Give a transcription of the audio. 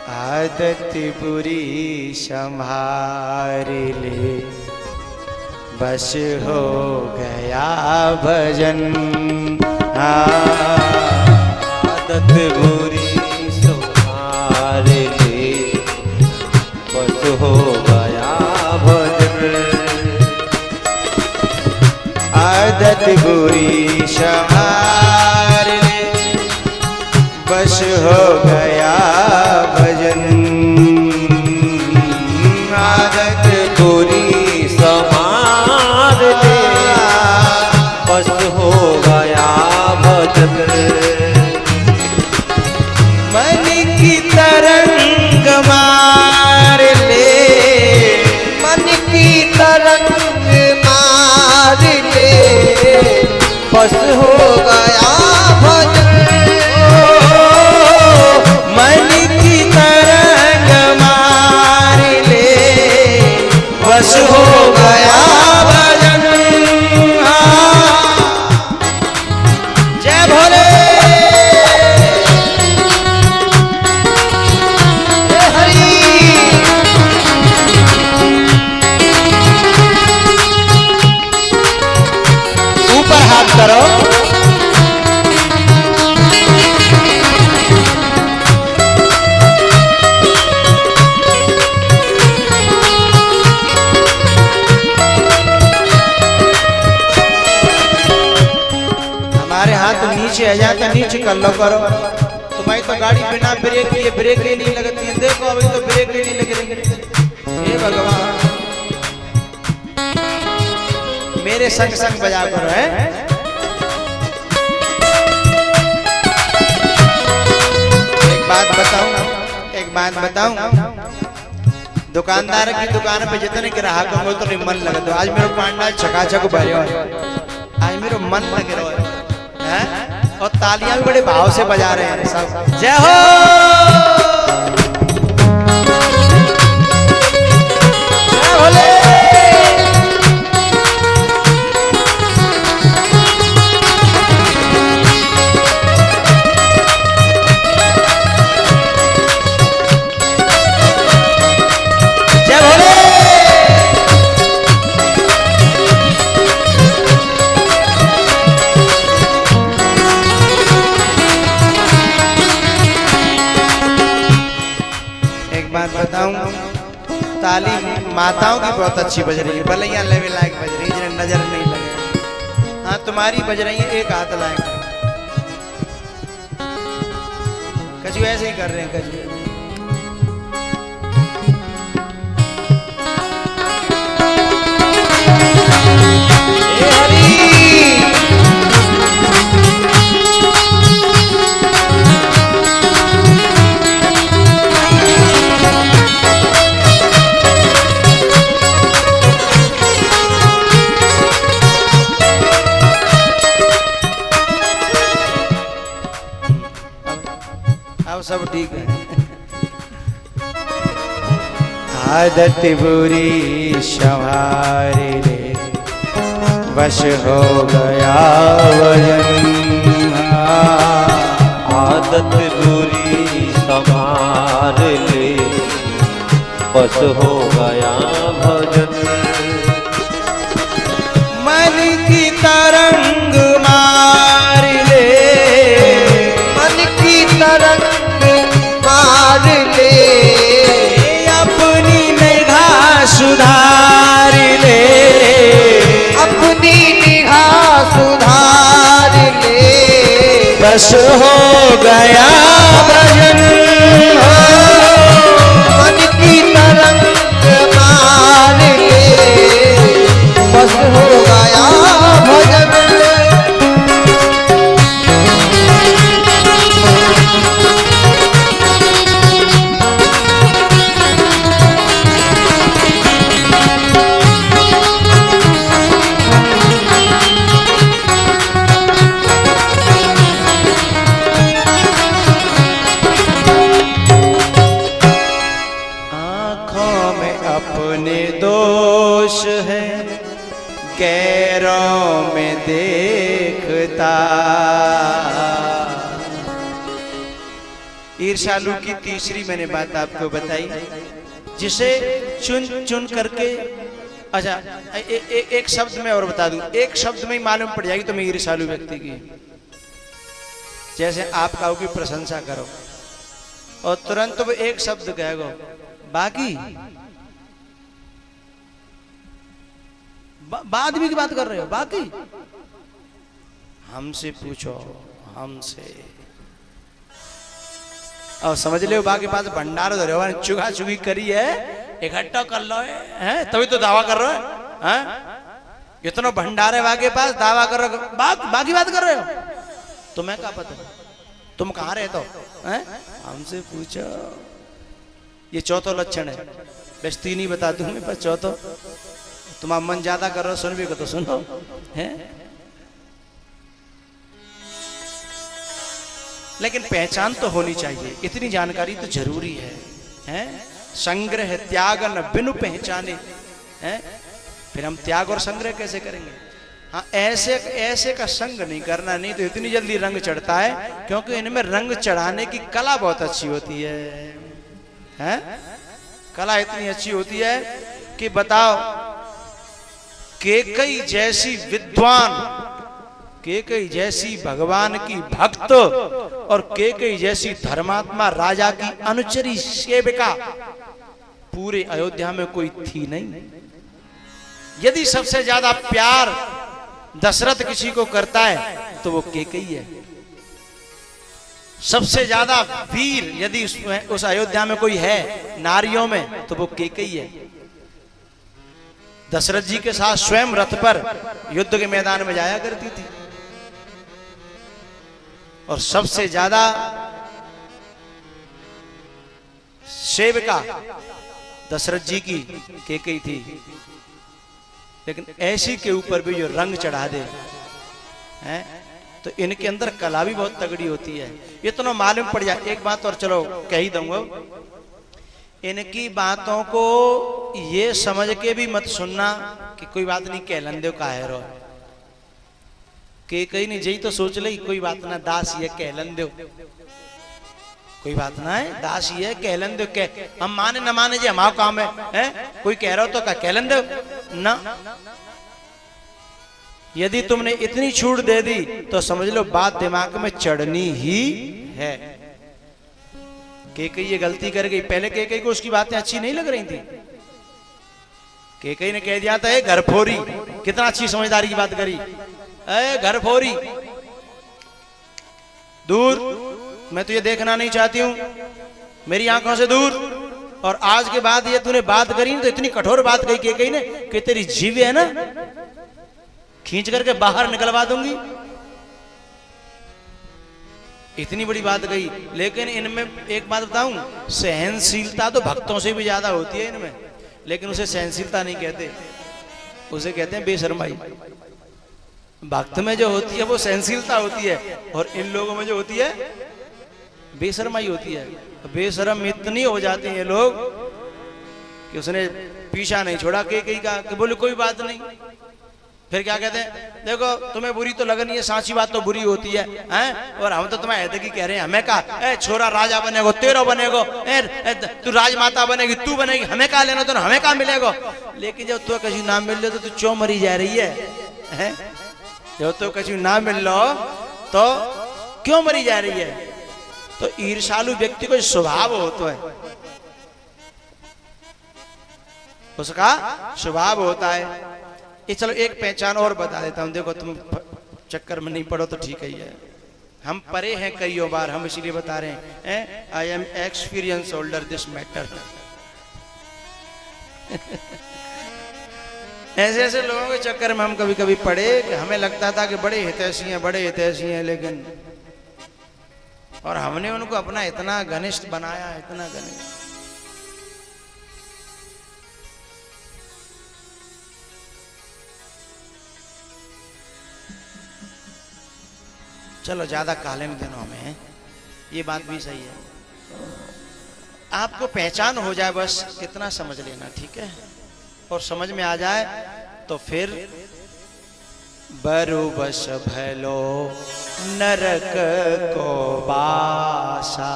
आदत बुरी संभार ले, बस हो गया भजन। आदत बुरी संभार ले, बस हो गया भजन। आदत बुरी संभार ले, बस हो गया भजन। आदत बुरी संभार ले, बस हो गया भजन। मन की तरंग मार ले, मन की तरंग मार ले, बस हो गया भजन। मन की तरंग मार ले, बस हो गया भजन। जय भोले। जय हरि। ऊपर हाथ करो। हमारे हाथ नीचे आ जाते, नीचे कर लो करो। तुम्हारी तो गाड़ी बिना ब्रेक लिए ब्रेक ही नहीं लगती है। देखो अभी तो ब्रेक ही नहीं लगी। हे भगवान, मेरे संग संग बजा करो है। एक बात बताऊं, दुकानदार की दुकान पे जितने ग्राहक होंगे तो मन लगा। तो आज मेरा पांडा चकाचक भरे हो, आज मेरा मन लग रहा है। और तालियां भी बड़े भाव से बजा रहे हैं सब। जय हो। जय भोले। जय भोले। एक बात बताऊं, ताली माताओं की बहुत अच्छी बज रही है। भले यहाँ लेवल लायक बज रही है, जिन्हें नजर नहीं लगे। हाँ तुम्हारी बज रही है एक हाथ लायक। कजू ऐसे ही कर रहे हैं कजू। हे हरि। अब सब ठीक है। आदत बुरी संभार ले, वश हो गया भजन। आदत बुरी संभार ले, बस हो गया भजन। मन की तरंग मार ले, मन की तरंग मार ले, अपनी निगाह सुधार ले। अपनी निगाह सुधार ले, बस हो गया भजन। मन की तरंग मार ले, बस हो गया भजन। ईर्ष्यालु की तीसरी मैंने बात आपको बताई, जिसे चुन चुन करके, अच्छा एक शब्द में और बता दूं, एक शब्द में ही मालूम पड़ जाएगी तुम्हें ईर्ष्यालु व्यक्ति की। जैसे आप काऊ की प्रशंसा करो और तुरंत वो एक शब्द कहेगो बाकी, बाद में की बात कर रहे हो बाकी, हमसे पूछो हमसे। और समझ लो बाकी पास भंडार धरे हो, चुगा चुगी करी है, इकट्ठा कर लो है तभी तो दावा कर रहे हो हैं? इतना भंडार है बाकी पास, दावा कर रहे हो, बाकी बात कर रहे हो। तुम्हें क्या पता, तुम कहाँ रहते हो हैं? हमसे पूछो। ये चौथा लक्षण है, बस तीन ही बता दूंगा, बस चौथा तुम मन ज्यादा कर रहे हो, सुन भी को तो सुनो है। लेकिन पहचान तो होनी चाहिए, इतनी जानकारी तो जरूरी है? संग्रह त्याग न बिनु पहचाने, हैं? फिर हम त्याग और संग्रह कैसे करेंगे? हाँ, ऐसे का संग नहीं करना, नहीं तो इतनी जल्दी रंग चढ़ता है, क्योंकि इनमें रंग चढ़ाने की कला बहुत अच्छी होती है? कला इतनी अच्छी होती है कि बताओ, केकई जैसी विद्वान, केकई जैसी भगवान की भक्त और केकई जैसी धर्मात्मा राजा की अनुचरी सेविका पूरे अयोध्या में कोई थी नहीं। यदि सबसे ज्यादा प्यार दशरथ किसी को करता है तो वो केकई है। सबसे ज्यादा वीर यदि उस अयोध्या में कोई है नारियों में तो वो केकई है। दशरथ जी के साथ स्वयं रथ पर युद्ध के मैदान में जाया करती थी। और सबसे ज्यादा सेविका दशरथ जी की केकई थी। लेकिन ऐसी के ऊपर भी जो रंग चढ़ा दे हैं, तो इनके अंदर कला भी बहुत तगड़ी होती है। इतना मालूम पड़ जाए। एक बात और चलो कह ही दूंगा, इनकी बातों को ये समझ के भी मत सुनना कि कोई बात नहीं कहलन दो काहे रो, के कहीं नहीं जई तो सोच ले कोई बात ना, दास ये कहलन दो, कोई बात ना है, दास ये कहलन दो, कह हम माने न माने जे हमारा काम है? कोई कह रहा हो तो क्या कहलन दो ना। यदि तुमने इतनी छूट दे दी तो समझ लो बात दिमाग में चढ़नी ही है। केकई ये गलती कर गई। पहले केकई को उसकी बातें अच्छी नहीं लग रही थी। केकई ने कह दिया था घर फोरी, कितना अच्छी समझदारी की बात करी, घर फोरी दूर, मैं तुझे देखना नहीं चाहती हूं, मेरी आंखों से दूर। और आज के बाद ये तूने बात करी तो इतनी कठोर बात कही केकई ने कि तेरी जीभ है ना खींच करके बाहर निकलवा दूंगी। इतनी बड़ी बात कही। लेकिन इनमें एक बात बताऊं, सहनशीलता तो भक्तों से भी ज्यादा होती है इनमें, लेकिन उसे सहनशीलता नहीं कहते, उसे कहते हैं बेशर्माई। भक्त में जो होती है वो सहनशीलता होती है, और इन लोगों में जो होती है बेशर्माई होती है। बेशर्म इतनी हो जाते हैं ये लोग कि उसने पीछा नहीं छोड़ा केकई का, कि बोले कोई बात नहीं। फिर क्या कहते हैं, देखो तुम्हें बुरी तो लगनी है, सांची बात तो बुरी होती है, हैं? और हम तो तुम्हें ऐतकी कह रहे हैं, हमें कहा छोरा राजा बनेगो, तेरो बनेगो, तू राजमाता बनेगी, तू बनेगी, हमें कहा लेना, तो हमें कहा मिलेगो। लेकिन जब तो किसी नाम मिल लो तो तू क्यों मरी जा रही है? जब तो किसी नाम मिल लो तो क्यों मरी जा रही है? तो ईर्ष्यालु व्यक्ति को स्वभाव होता है, उसका स्वभाव होता है। ये चलो एक पहचान और बता देता हूं, देखो तुम चक्कर में नहीं पड़ो तो ठीक ही है। हम परे हैं कईयों बार, हम इसीलिए बता रहे हैं, I am experience holder this matter. ऐसे ऐसे लोगों के चक्कर में हम कभी कभी पड़े कि हमें लगता था कि बड़े हितैषी हैं, बड़े हितैषी हैं, लेकिन और हमने उनको अपना इतना घनिष्ठ बनाया, इतना घनिष्ठ। चलो ज्यादा कालीन दिनों में ये बात भी सही है। आपको पहचान हो जाए बस इतना समझ लेना, ठीक है? और समझ में आ जाए तो फिर बरु बस भलो नरक को बासा।